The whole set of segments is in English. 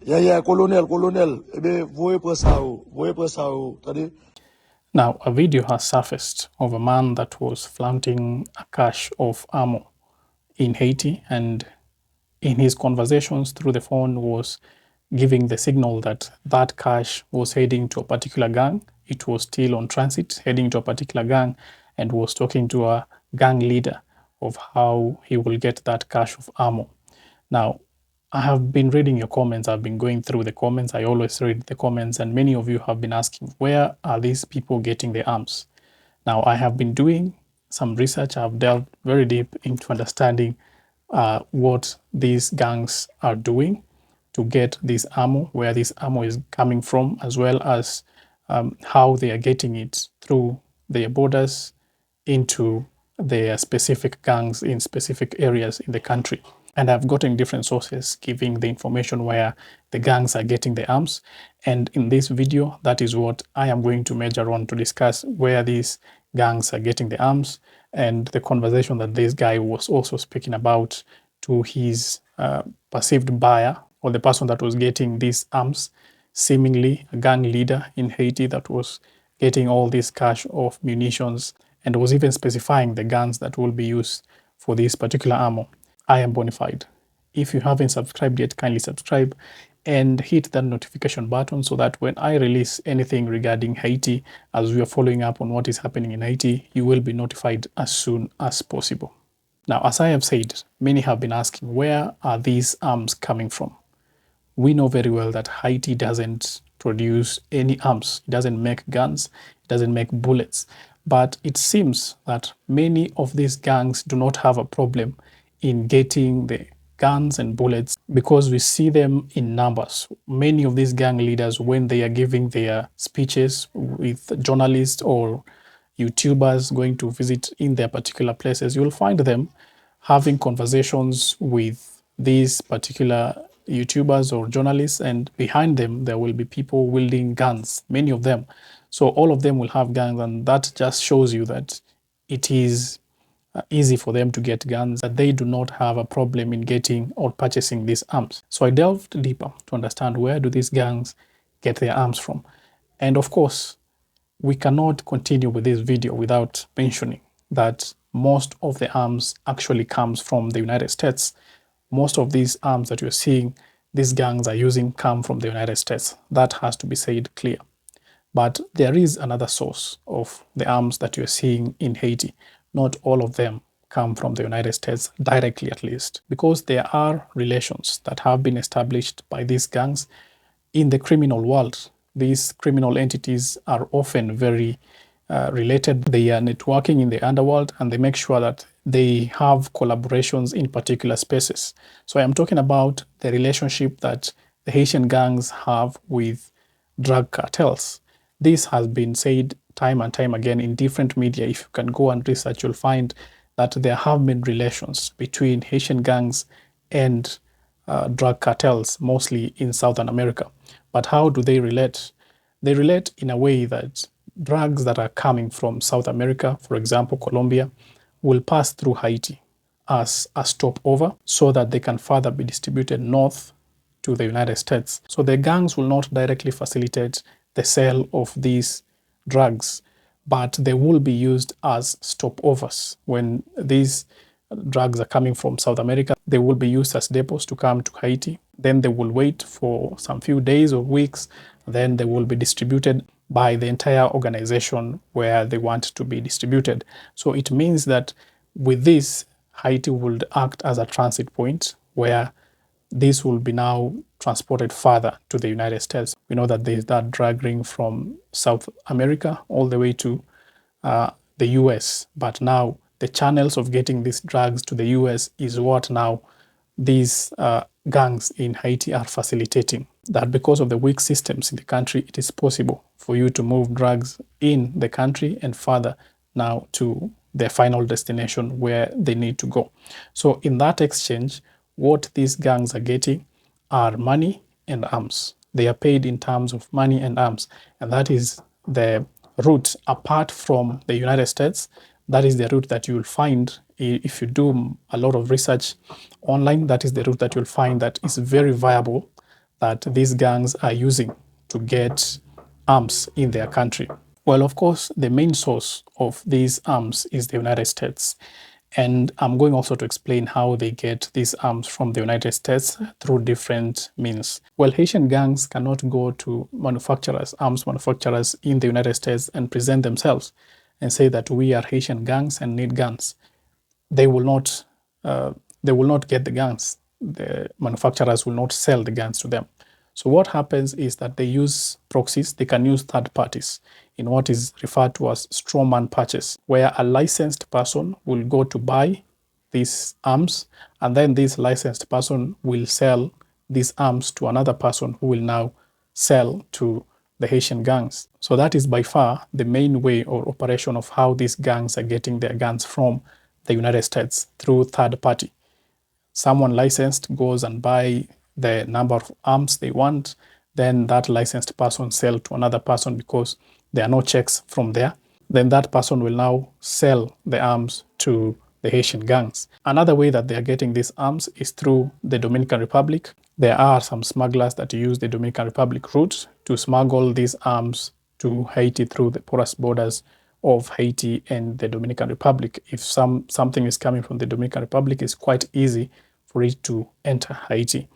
Colonel. Now, a video has surfaced of a man that was flaunting a cache of ammo in Haiti, and in his conversations through the phone was giving the signal that that cache was heading to a particular gang. It was still on transit, heading to a particular gang, and was talking to a gang leader of how he will get that cache of ammo. Now, I have been reading your comments. I've been going through the comments. I always read the comments, and many of you have been asking, where are these people getting the arms? Now, I have been doing some research. I've delved very deep into understanding what these gangs are doing to get this ammo, where this ammo is coming from, as well as how they are getting it through their borders into their specific gangs in specific areas in the country. And I've gotten different sources giving the information where the gangs are getting the arms. And in this video, that is what I am going to major on to discuss, where these gangs are getting the arms, and the conversation that this guy was also speaking about to his perceived buyer, or the person that was getting these arms, seemingly a gang leader in Haiti that was getting all this cache of munitions, and was even specifying the guns that will be used for this particular ammo. I am Bonafide. If you haven't subscribed yet, kindly subscribe and hit that notification button so that when I release anything regarding Haiti, as we are following up on what is happening in Haiti, you will be notified as soon as possible. Now, as I have said, many have been asking, where are these arms coming from? We know very well that Haiti doesn't produce any arms. It doesn't make guns, it doesn't make bullets. But it seems that many of these gangs do not have a problem in getting the guns and bullets because we see them in numbers. Many of these gang leaders, when they are giving their speeches with journalists or YouTubers going to visit in their particular places, you'll find them having conversations with these particular YouTubers or journalists, and behind them there will be people wielding guns, many of them. So all of them will have guns, and that just shows you that it is easy for them to get guns, that they do not have a problem in getting or purchasing these arms. So I delved deeper to understand, where do these gangs get their arms from? And of course, we cannot continue with this video without mentioning that most of the arms actually comes from the United States. Most of these arms that you're seeing these gangs are using come from the United States. That has to be said clear. But there is another source of the arms that you're seeing in Haiti. Not all of them come from the United States directly, at least, because there are relations that have been established by these gangs in the criminal world. These criminal entities are often very related. They are networking in the underworld, and they make sure that they have collaborations in particular spaces. So I am talking about the relationship that the Haitian gangs have with drug cartels. This has been said time and time again in different media. If you can go and research, you'll find that there have been relations between Haitian gangs and drug cartels, mostly in Southern America. But how do they relate? They relate in a way that drugs that are coming from South America, for example, Colombia, will pass through Haiti as a stopover so that they can further be distributed north to the United States. So the gangs will not directly facilitate the sale of these drugs, but they will be used as stopovers. When these drugs are coming from South America, they will be used as depots to come to Haiti. Then they will wait for some few days or weeks. Then they will be distributed by the entire organization where they want to be distributed. So it means that with this, Haiti would act as a transit point where this will be now transported further to the United States. We know that there's that drug ring from South America all the way to the US, but now the channels of getting these drugs to the US is what now these gangs in Haiti are facilitating. That because of the weak systems in the country, it is possible for you to move drugs in the country and further now to their final destination where they need to go. So in that exchange, what these gangs are getting are money and arms. They are paid in terms of money and arms, and that is the route apart from the United States. That is the route that you will find if you do a lot of research online. That is the route that you'll find that is very viable that these gangs are using to get arms in their country. Well, of course, the main source of these arms is the United States. And I'm going also to explain how they get these arms from the United States through different means. Well, Haitian gangs cannot go to manufacturers, arms manufacturers in the United States and present themselves and say that we are Haitian gangs and need guns. They will not. They will not get the guns. The manufacturers will not sell the guns to them. So what happens is that they use proxies. They can use third parties in what is referred to as strawman purchase, where a licensed person will go to buy these arms, and then this licensed person will sell these arms to another person who will now sell to the Haitian gangs. So that is by far the main way or operation of how these gangs are getting their guns from the United States, through third party. Someone licensed goes and buy the number of arms they want, then that licensed person sell to another person because there are no checks from there. Then that person will now sell the arms to the Haitian gangs. Another way that they are getting these arms is through the Dominican Republic. There are some smugglers that use the Dominican Republic route to smuggle these arms to Haiti through the porous borders of Haiti and the Dominican Republic. If something is coming from the Dominican Republic, it's quite easy for it to enter Haiti.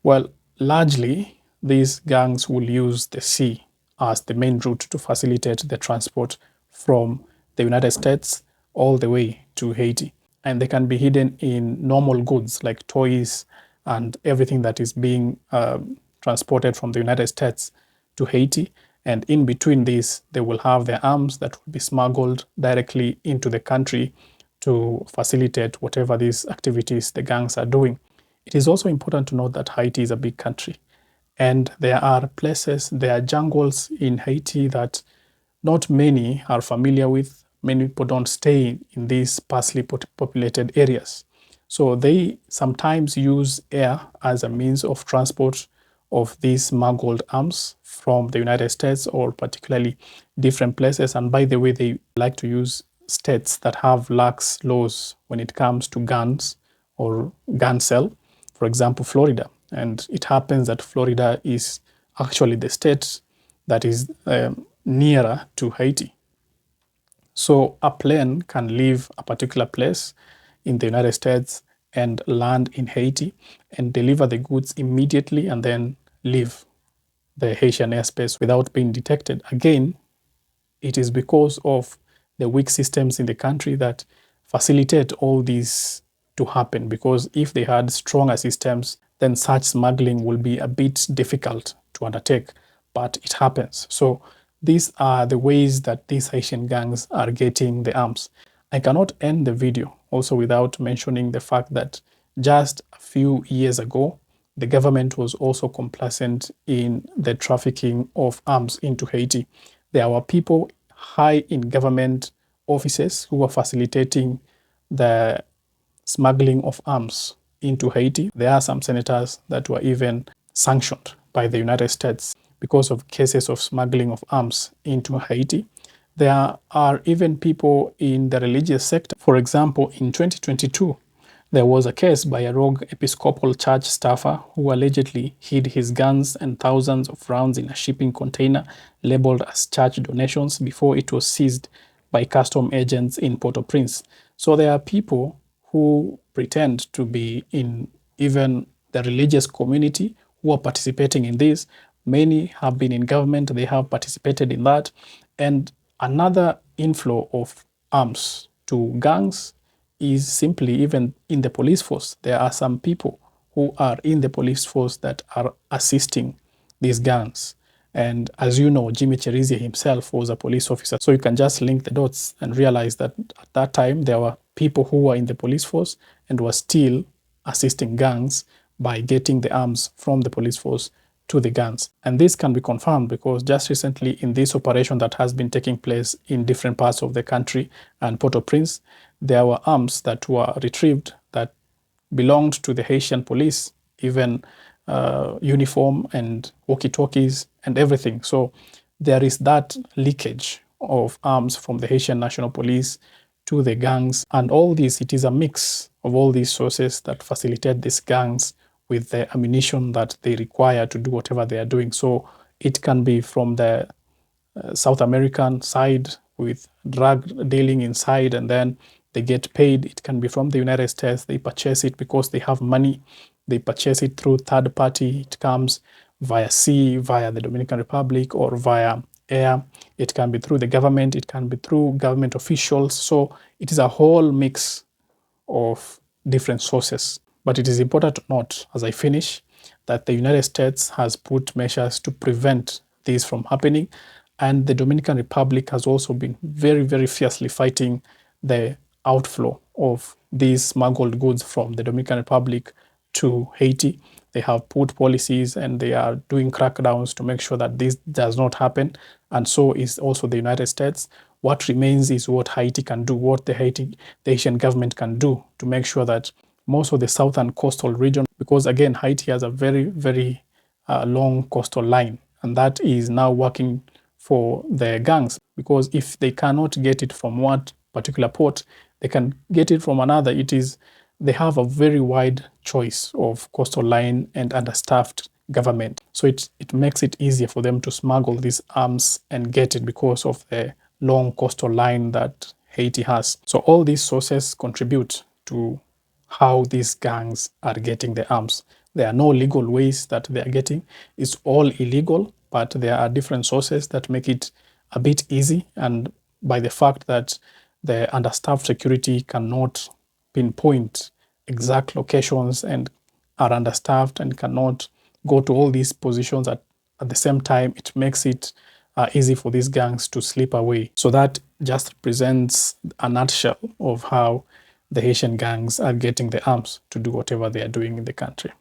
Well, largely, these gangs will use the sea as the main route to facilitate the transport from the United States all the way to Haiti. And they can be hidden in normal goods like toys and everything that is being transported from the United States to Haiti. And in between this, they will have their arms that will be smuggled directly into the country to facilitate whatever these activities the gangs are doing. It is also important to note that Haiti is a big country. And there are places, there are jungles in Haiti that not many are familiar with. Many people don't stay in these sparsely populated areas. So they sometimes use air as a means of transport of these smuggled arms from the United States or particularly different places. And by the way, they like to use states that have lax laws when it comes to guns or gun sale. For example, Florida. And it happens that Florida is actually the state that is nearer to Haiti. So a plane can leave a particular place in the United States and land in Haiti and deliver the goods immediately and then leave the Haitian airspace without being detected. Again, it is because of the weak systems in the country that facilitate all these to happen, because if they had stronger systems, then such smuggling will be a bit difficult to undertake, but it happens. So these are the ways that these Haitian gangs are getting the arms. I cannot end the video also without mentioning the fact that just a few years ago, the government was also complacent in the trafficking of arms into Haiti. There were people high in government offices who were facilitating the smuggling of arms into Haiti. There are some senators that were even sanctioned by the United States because of cases of smuggling of arms into Haiti. There are even people in the religious sector. For example, in 2022, there was a case by a rogue Episcopal church staffer who allegedly hid his guns and thousands of rounds in a shipping container labeled as church donations before it was seized by custom agents in Port-au-Prince. So there are people who pretend to be in even the religious community who are participating in this. Many have been in government, they have participated in that. And another inflow of arms to gangs is simply even in the police force. There are some people who are in the police force that are assisting these gangs. And as you know, Jimmy Cherizia himself was a police officer. So you can just link the dots and realize that at that time, there were people who were in the police force and were still assisting gangs by getting the arms from the police force to the gangs. And this can be confirmed because just recently in this operation that has been taking place in different parts of the country and Port-au-Prince, there were arms that were retrieved that belonged to the Haitian police, even uniform and walkie-talkies and everything. So there is that leakage of arms from the Haitian National Police to the gangs. And all this, it is a mix of all these sources that facilitate these gangs with the ammunition that they require to do whatever they are doing. So it can be from the South American side with drug dealing inside, and then they get paid. It can be from the United States. They purchase it because they have money. They purchase it through third party. It comes via sea, via the Dominican Republic, or via air. It can be through the government. It can be through government officials. So it is a whole mix of different sources. But it is important to note, as I finish, that the United States has put measures to prevent this from happening. And the Dominican Republic has also been very, very fiercely fighting the outflow of these smuggled goods from the Dominican Republic to Haiti. They have put policies and they are doing crackdowns to make sure that this does not happen. And so is also the United States. What remains is what Haiti can do, what the Haitian government can do to make sure that most of the southern coastal region, because again, Haiti has a very, very long coastal line, and that is now working for the gangs, because if they cannot get it from one particular port, they can get it from another. They have a very wide choice of coastal line and understaffed government. So it makes it easier for them to smuggle these arms and get it because of the long coastal line that Haiti has. So all these sources contribute to how these gangs are getting the arms. There are no legal ways that they are getting. It's all illegal, but there are different sources that make it a bit easy. And by the fact that the understaffed security cannot pinpoint exact locations and are understaffed and cannot go to all these positions at the same time, it makes it easy for these gangs to slip away. So that just represents a nutshell of how the Haitian gangs are getting the arms to do whatever they are doing in the country.